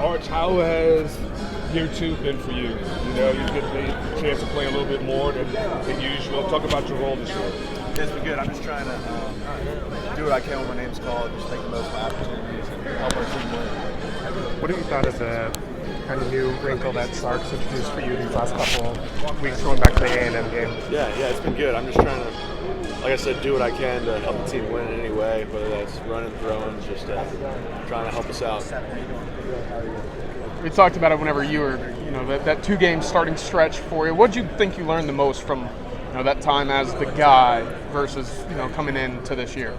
Arch, how has year 2 been for you? You know, you get the chance to play a little bit more than usual. Talk about your role this year. It's been good. I'm just trying to do what I can when my name's called, just make the most of my opportunities and help our team win. What have you thought of the kind of new wrinkle that Sark's introduced for you these last couple of weeks going back to the A&M game? Yeah, it's been good. I'm just trying to, like I said, do what I can to help the team win in any way, whether that's running, throwing, just trying to help us out. We talked about it whenever you were, that 2-game starting stretch for you. What did you think you learned the most from, that time as the guy versus, coming into this year?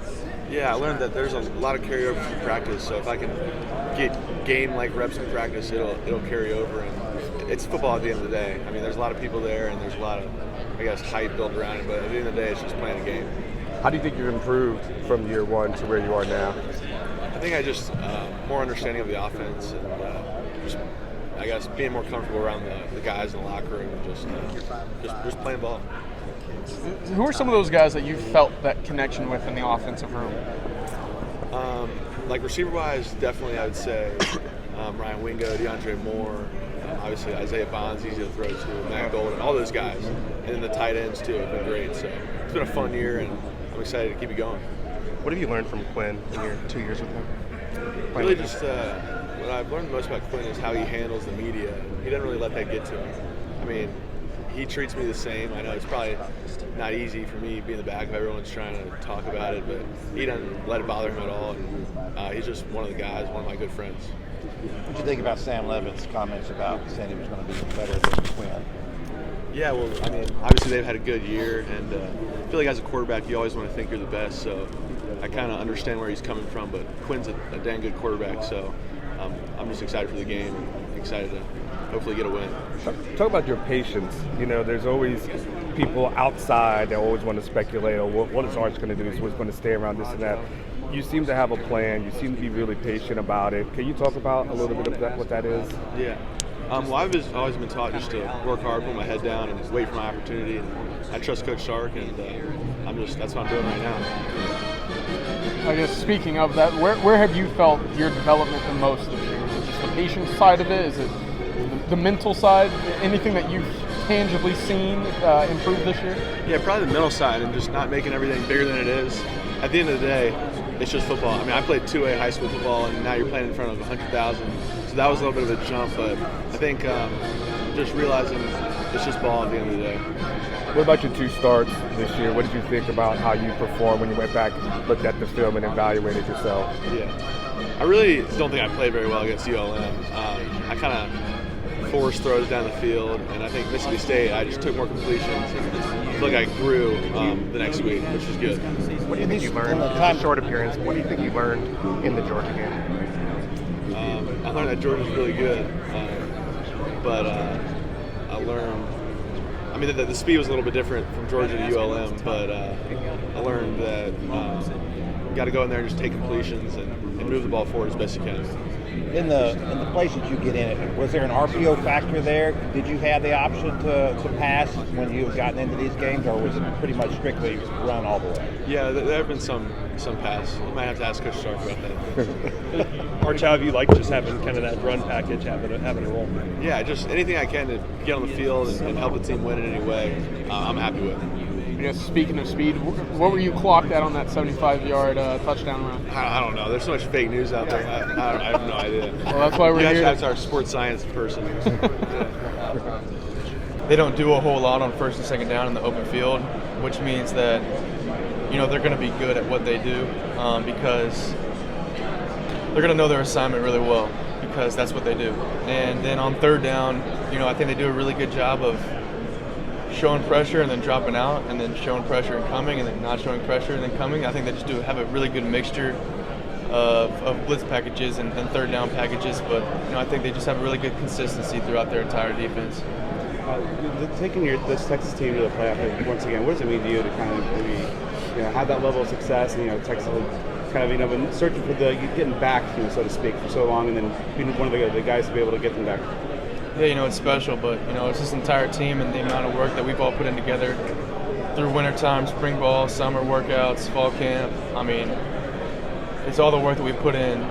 Yeah, I learned that there's a lot of carryover from practice. So if I can get game-like reps in practice, it'll carry over. And it's football at the end of the day. I mean, there's a lot of people there, and there's a lot of, hype built around it. But at the end of the day, it's just playing a game. How do you think you've improved from year 1 to where you are now? I think I just more understanding of the offense and just, being more comfortable around the guys in the locker room and just playing ball. Who are some of those guys that you felt that connection with in the offensive room? Like receiver-wise, definitely I would say Ryan Wingo, DeAndre Moore, obviously Isaiah Bond's easy to throw to, Matt Golden, all those guys. And then the tight ends too have been great. So it's been a fun year and I'm excited to keep it going. What have you learned from Quinn in your 2 years with him? Really just what I've learned the most about Quinn is how he handles the media. He doesn't really let that get to him. I mean, he treats me the same. I know it's probably not easy for me being the back of everyone's trying to talk about it, but he doesn't let it bother him at all. And he's just one of the guys, one of my good friends. What do you think about Sam Leavitt's comments about saying he was going to be better than Quinn? Yeah, well, I mean, obviously they've had a good year, and I feel like as a quarterback, you always want to think you're the best. So I kind of understand where he's coming from, but Quinn's a dang good quarterback. So I'm just excited for the game, and excited to hopefully get a win. Talk about your patience. There's always people outside that always want to speculate, what is Arch going to do? He's going to stay around this and that. You seem to have a plan. You seem to be really patient about it. Can you talk about a little bit of that, what that is? Yeah. Well, I've always been taught just to work hard, put my head down, and wait for my opportunity. And I trust Coach Sark, and that's what I'm doing right now. I guess speaking of that, where have you felt your development the most this year? Is it just the patience side of it? Is it the mental side? Anything that you've tangibly seen improve this year? Yeah, probably the mental side and just not making everything bigger than it is. At the end of the day, it's just football. I mean, I played 2A high school football, and now you're playing in front of 100,000. So that was a little bit of a jump, but I think just realizing it's just ball at the end of the day. What about your 2 starts this year? What did you think about how you performed when you went back, looked at the film, and evaluated yourself? Yeah. I really don't think I played very well against ULM. I kind of forced throws down the field, and I think Mississippi State, I just took more completions, and I feel like I grew the next week, which is good. What do you think you learned in a short appearance? What do you think you learned in the Georgia game? I learned that Georgia's really good, but I learned, the speed was a little bit different from Georgia to ULM, but I learned that you got to go in there and just take completions and move the ball forward as best you can. In the places you get in it, was there an RPO factor there? Did you have the option to pass when you've gotten into these games, or was it pretty much strictly run all the way? Yeah, there have been some pass. You might have to ask Coach Stark about that. Arch, how have you liked just having kind of that run package, having a role? Yeah, just anything I can to get on the field and help the team win in any way, I'm happy with. I guess speaking of speed, what were you clocked at on that 75-yard touchdown run? I don't know. There's so much fake news out there. I have no idea. Well, that's why we're here. That's our sports science person. They don't do a whole lot on first and second down in the open field, which means that they're going to be good at what they do because they're going to know their assignment really well because that's what they do. And then on third down, I think they do a really good job of showing pressure and then dropping out, and then showing pressure and coming, and then not showing pressure and then coming. I think they just have a really good mixture of blitz packages and third down packages, but I think they just have a really good consistency throughout their entire defense. Taking this Texas team to the playoff once again, what does it mean to you to kind of maybe have that level of success and Texas kind of been searching for getting back, so to speak, for so long, and then being one of the guys to be able to get them back? Yeah, it's special, but it's this entire team and the amount of work that we've all put in together through wintertime, spring ball, summer workouts, fall camp. It's all the work that we put in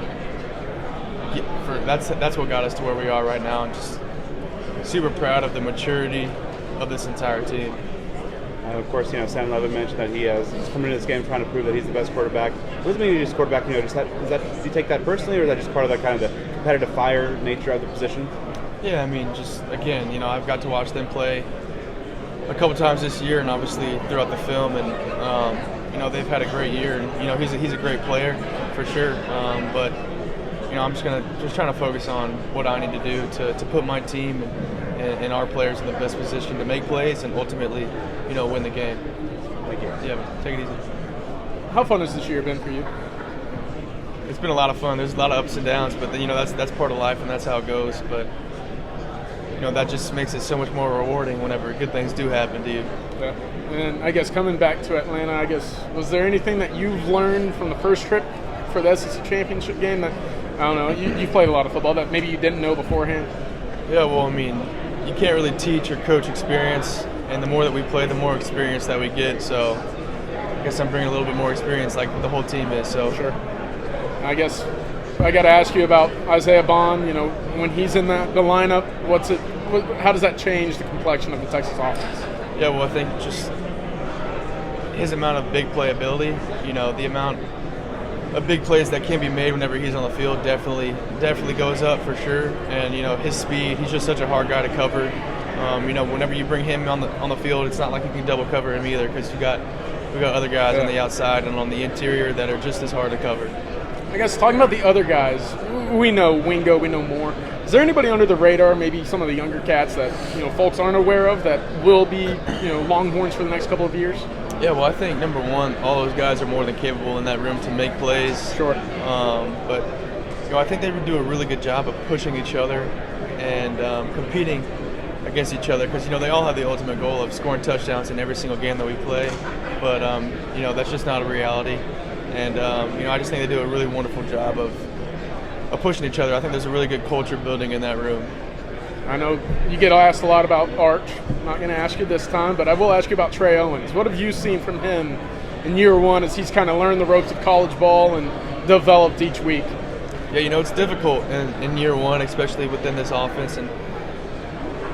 that's what got us to where we are right now, and just super proud of the maturity of this entire team. Of course, Sam Leavitt mentioned that he's coming into this game trying to prove that he's the best quarterback. What does it mean to be a quarterback? Does he take that personally, or is that just part of that kind of the competitive fire nature of the position? Yeah, I mean, just again, I've got to watch them play a couple times this year, and obviously throughout the film, and they've had a great year. And he's a great player for sure. But I'm just trying to focus on what I need to do to put my team and our players in the best position to make plays and ultimately, win the game. Thank you. Yeah, take it easy. How fun has this year been for you? It's been a lot of fun. There's a lot of ups and downs, but that's part of life, and that's how it goes. But that just makes it so much more rewarding whenever good things do happen to you. Yeah. And I guess coming back to Atlanta, was there anything that you've learned from the first trip for the SEC championship game that, I don't know, you played a lot of football that maybe you didn't know beforehand? Yeah, well, I mean, you can't really teach or coach experience, and the more that we play, the more experience that we get. So I guess I'm bringing a little bit more experience like the whole team is. So sure. I guess I got to ask you about Isaiah Bond. When he's in the lineup, how does that change the complexion of the Texas offense? Yeah, well, I think just his amount of big playability, the amount of big plays that can be made whenever he's on the field definitely goes up for sure. And his speed, he's just such a hard guy to cover. Whenever you bring him on the field, it's not like you can double cover him either, because we got other guys on the outside and on the interior that are just as hard to cover. I guess talking about the other guys, we know Wingo, we know more. Is there anybody under the radar, maybe some of the younger cats that folks aren't aware of that will be Longhorns for the next couple of years? Yeah, well, I think number one, all those guys are more than capable in that room to make plays. Sure. But I think they do a really good job of pushing each other and competing against each other, because they all have the ultimate goal of scoring touchdowns in every single game that we play. But that's just not a reality. And I just think they do a really wonderful job of pushing each other. I think there's a really good culture building in that room. I know you get asked a lot about Arch. I'm not going to ask you this time, but I will ask you about Trey Owens. What have you seen from him in year one as he's kind of learned the ropes of college ball and developed each week? Yeah, it's difficult in year one, especially within this offense, and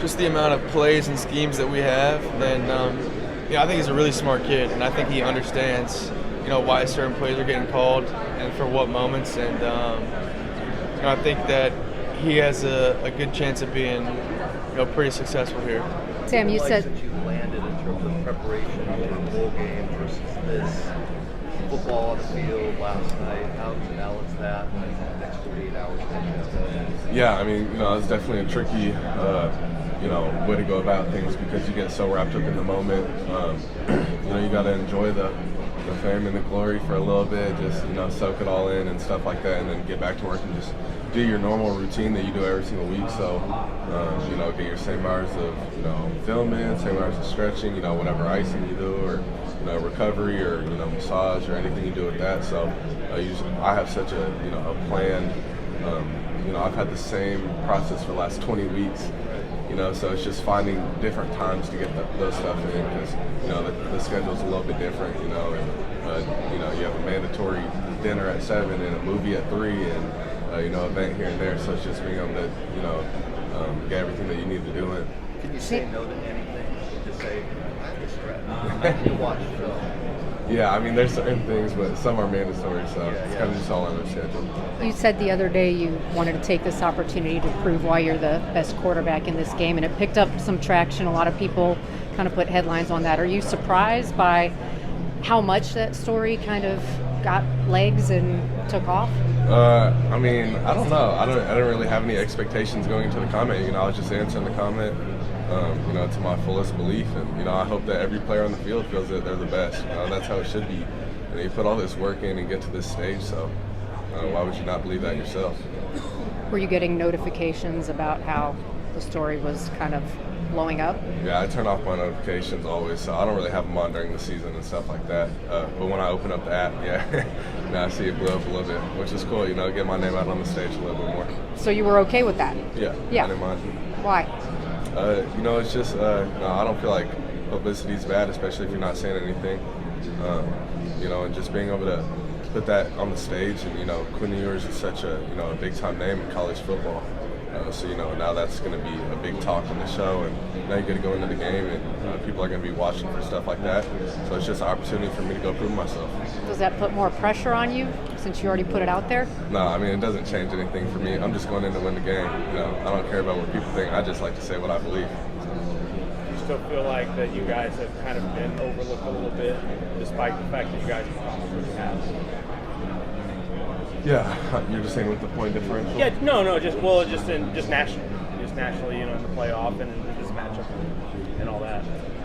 just the amount of plays and schemes that we have. And I think he's a really smart kid, and I think he understands why certain plays are getting called and for what moments. And I think that he has a good chance of being pretty successful here. Sam, you said that you landed in terms of preparation for a bowl game versus this football on the field last night. How did you balance that in the next 48 hours? Yeah, I mean, it's definitely a tricky, way to go about things, because you get so wrapped up in the moment. You got to enjoy the fame and the glory for a little bit, just soak it all in and stuff like that, and then get back to work and just do your normal routine that you do every single week. So get your same hours of film in, same hours of stretching, whatever icing you do, or recovery, or massage, or anything you do with that. So I have such a plan. I've had the same process for the last 20 weeks. So it's just finding different times to get those stuff in, because the schedule's a little bit different. And you have a mandatory dinner at 7 and a movie at 3, and event here and there. So it's just being able to get everything that you need to do in. Can you say no to anything? Just say, I have to stretch. I need to watch film. Yeah, I mean, there's certain things, but some are mandatory, so it's kind of just all on the schedule. You said the other day you wanted to take this opportunity to prove why you're the best quarterback in this game, and it picked up some traction. A lot of people kind of put headlines on that. Are you surprised by how much that story kind of got legs and took off? I mean, I don't know. I don't really have any expectations going into the comment. I was just answering the comment, to my fullest belief, and I hope that every player on the field feels that they're the best. That's how it should be. You put all this work in and get to this stage, so why would you not believe that yourself? Were you getting notifications about how the story was kind of blowing up? Yeah, I turn off my notifications always, so I don't really have them on during the season and stuff like that. But when I open up the app, I see it blow up a little bit, which is cool. Get my name out on the stage a little bit more. So you were okay with that? Yeah. I didn't mind. Why? It's just I don't feel like publicity is bad, especially if you're not saying anything. And just being able to put that on the stage. And Quinn Ewers is such a a big time name in college football. So now that's going to be a big talk on the show, and now you get to go into the game, and people are going to be watching for stuff like that. So it's just an opportunity for me to go prove myself. Does that put more pressure on you since you already put it out there? No, I mean, it doesn't change anything for me. I'm just going in to win the game. I don't care about what people think. I just like to say what I believe. Do you still feel like that you guys have kind of been overlooked a little bit, despite the fact that you guys probably have? Yeah, you're just saying with the point differential? Yeah, no, just nationally, in the playoff and in this matchup and all that.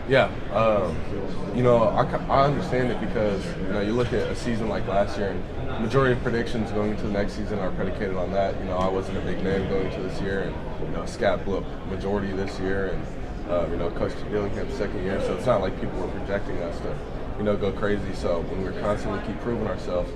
Yeah, I understand it because you look at a season like last year, and the majority of predictions going into the next season are predicated on that. I wasn't a big name going into this year, and Scat blew up majority this year, and Coach Dillingham's second year, so it's not like people were projecting us to go crazy. So when we're constantly keep proving ourselves,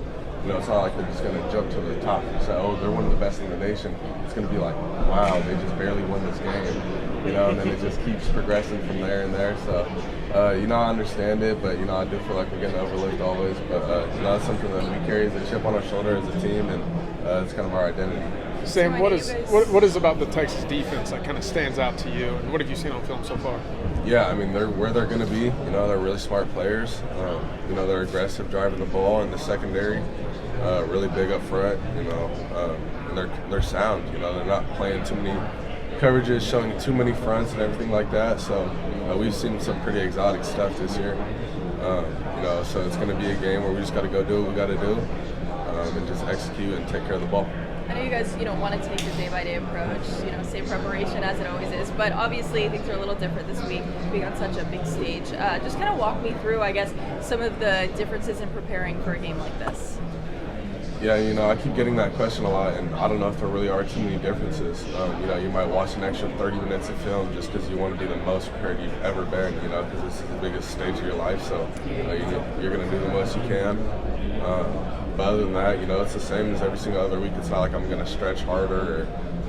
it's not like they're just going to jump to the top and say, oh, they're one of the best in the nation. It's going to be like, wow, they just barely won this game, and then it just keeps progressing from there and there. So, I understand it, but, I do feel like we're getting overlooked always. But, it's something that we carry as a chip on our shoulder as a team, and it's kind of our identity. Sam, what is about the Texas defense that kind of stands out to you, and what have you seen on film so far? Yeah, I mean, they're where they're going to be. They're really smart players. They're aggressive driving the ball in the secondary, really big up front. And they're sound. They're not playing too many coverages, showing too many fronts and everything like that. So we've seen some pretty exotic stuff this year. So it's going to be a game where we just got to go do what we got to do, and just execute and take care of the ball. I know you guys, want to take the day-by-day approach, same preparation as it always is, but obviously things are a little different this week, being on such a big stage. Just kind of walk me through, I guess, some of the differences in preparing for a game like this. Yeah, I keep getting that question a lot, and I don't know if there really are too many differences. You might watch an extra 30 minutes of film just because you want to be the most prepared you've ever been, because this is the biggest stage of your life, so you're going to do the most you can. But other than that, it's the same as every single other week. It's not like I'm going to stretch harder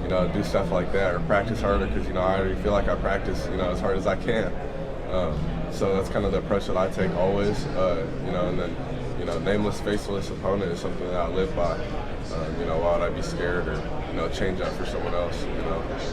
or, do stuff like that or practice harder because, I already feel like I practice, as hard as I can. So that's kind of the approach that I take always, and then, nameless, faceless opponent is something that I live by. Why would I be scared or, change up for someone else,